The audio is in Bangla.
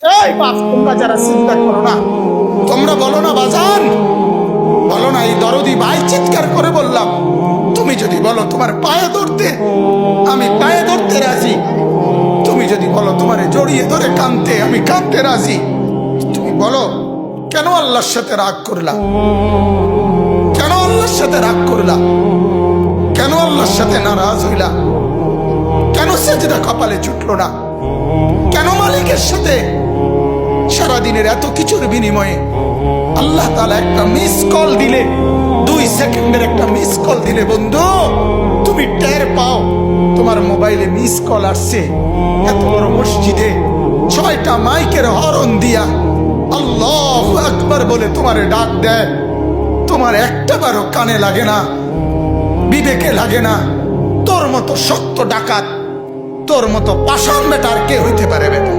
এই বাপ, তোমরা যারা চিন্তা করো না, তোমরা বলো না বাজান, বলো না এই দরদি ভাই চিৎকার করে বললাম, তুমি যদি বলো তোমার পায়ে ধরতে, আমি পায়ে ধরতে রাজি। তুমি যদি বলো তোমারে জড়িয়ে ধরে কাঁদতে, আমি কাঁদতে রাজি। তুমি বলো কেন আল্লাহর সাথে রাগ করলা, কেন আল্লাহর সাথে রাগ করলা, কেন আল্লাহর সাথে নারাজ হইলা, কেন সেজদা কপালে ছুটলো না, কেন মালিকের সাথে সারাদিনের এত কিছুর বিনিময়ে আল্লাহ তাআলা একটা মিস কল দিলে, 2 সেকেন্ডের একটা মিস কল দিলে বন্ধু তুমি টের পাও তোমার মোবাইলে মিস কল আসছে। এত বড় মসজিদে 6টা মাইকের হরন দিয়া আল্লাহু আকবার বলে তোমারে ডাক দেয়, তোমার একটাবারও কানে লাগে না, বিবেকে লাগে না। তোর মতো শক্ত ডাকাত, তোর মতো পাষাণ বেটার কে হইতে পারে বেটা?